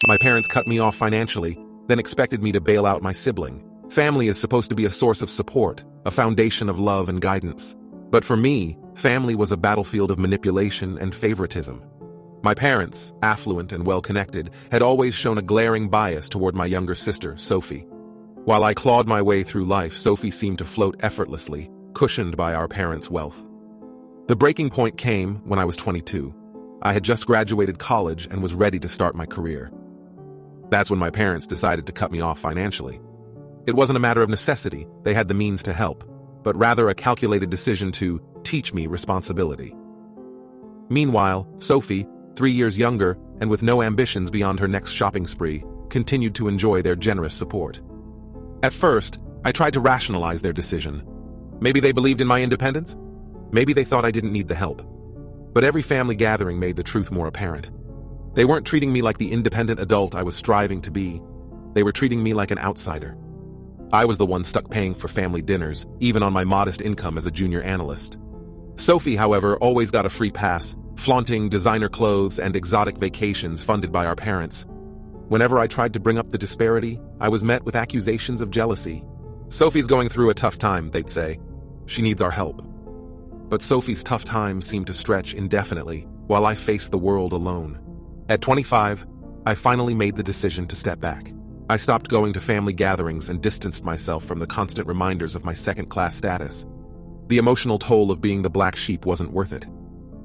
My parents cut me off financially, then expected me to bail out my sibling. Family is supposed to be a source of support, a foundation of love and guidance. But for me, family was a battlefield of manipulation and favoritism. My parents, affluent and well-connected, had always shown a glaring bias toward my younger sister, Sophie. While I clawed my way through life, Sophie seemed to float effortlessly, cushioned by our parents' wealth. The breaking point came when I was 22. I had just graduated college and was ready to start my career. That's when my parents decided to cut me off financially. It wasn't a matter of necessity, they had the means to help, but rather a calculated decision to teach me responsibility. Meanwhile, Sophie, 3 years younger and with no ambitions beyond her next shopping spree, continued to enjoy their generous support. At first, I tried to rationalize their decision. Maybe they believed in my independence? Maybe they thought I didn't need the help. But every family gathering made the truth more apparent. They weren't treating me like the independent adult I was striving to be. They were treating me like an outsider. I was the one stuck paying for family dinners, even on my modest income as a junior analyst. Sophie, however, always got a free pass, flaunting designer clothes and exotic vacations funded by our parents. Whenever I tried to bring up the disparity, I was met with accusations of jealousy. Sophie's going through a tough time, they'd say. She needs our help. But Sophie's tough time seemed to stretch indefinitely, while I faced the world alone. At 25, I finally made the decision to step back. I stopped going to family gatherings and distanced myself from the constant reminders of my second-class status. The emotional toll of being the black sheep wasn't worth it.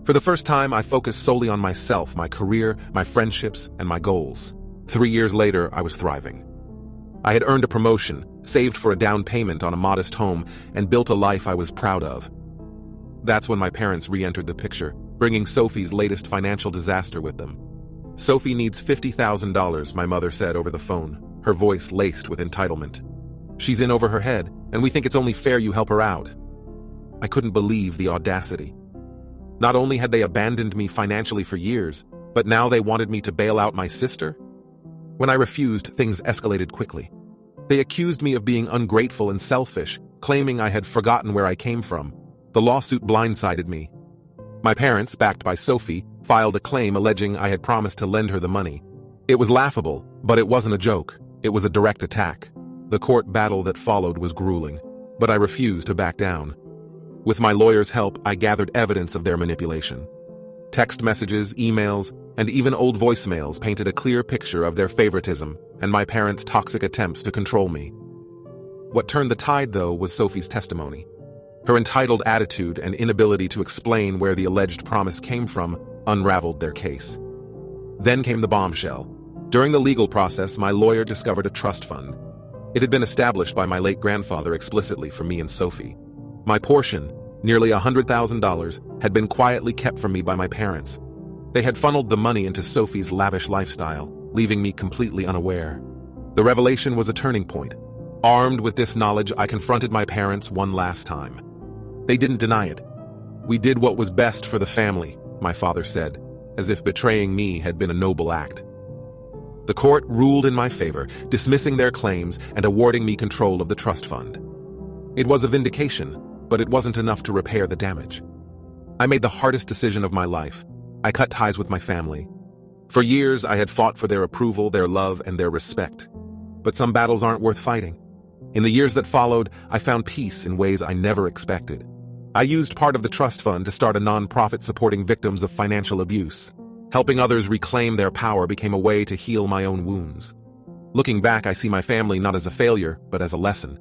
For the first time, I focused solely on myself, my career, my friendships, and my goals. 3 years later, I was thriving. I had earned a promotion, saved for a down payment on a modest home, and built a life I was proud of. That's when my parents re-entered the picture, bringing Sophie's latest financial disaster with them. Sophie needs $50,000, my mother said over the phone, her voice laced with entitlement. She's in over her head, and we think it's only fair you help her out. I couldn't believe the audacity. Not only had they abandoned me financially for years, but now they wanted me to bail out my sister? When I refused, things escalated quickly. They accused me of being ungrateful and selfish, claiming I had forgotten where I came from. The lawsuit blindsided me. My parents, backed by Sophie, filed a claim alleging I had promised to lend her the money. It was laughable, but it wasn't a joke. It was a direct attack. The court battle that followed was grueling, but I refused to back down. With my lawyer's help, I gathered evidence of their manipulation. Text messages, emails, and even old voicemails painted a clear picture of their favoritism and my parents' toxic attempts to control me. What turned the tide, though, was Sophie's testimony. Her entitled attitude and inability to explain where the alleged promise came from unraveled their case. Then came the bombshell. During the legal process, my lawyer discovered a trust fund. It had been established by my late grandfather explicitly for me and Sophie. My portion, nearly $100,000, had been quietly kept from me by my parents. They had funneled the money into Sophie's lavish lifestyle, leaving me completely unaware. The revelation was a turning point. Armed with this knowledge, I confronted my parents one last time. They didn't deny it. "We did what was best for the family," my father said, as if betraying me had been a noble act. The court ruled in my favor, dismissing their claims and awarding me control of the trust fund. It was a vindication, but it wasn't enough to repair the damage. I made the hardest decision of my life. I cut ties with my family. For years, I had fought for their approval, their love, and their respect. But some battles aren't worth fighting. In the years that followed, I found peace in ways I never expected. I used part of the trust fund to start a nonprofit supporting victims of financial abuse. Helping others reclaim their power became a way to heal my own wounds. Looking back, I see my family not as a failure, but as a lesson.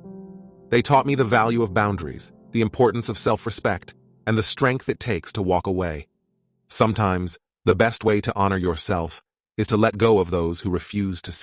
They taught me the value of boundaries, the importance of self-respect, and the strength it takes to walk away. Sometimes, the best way to honor yourself is to let go of those who refuse to see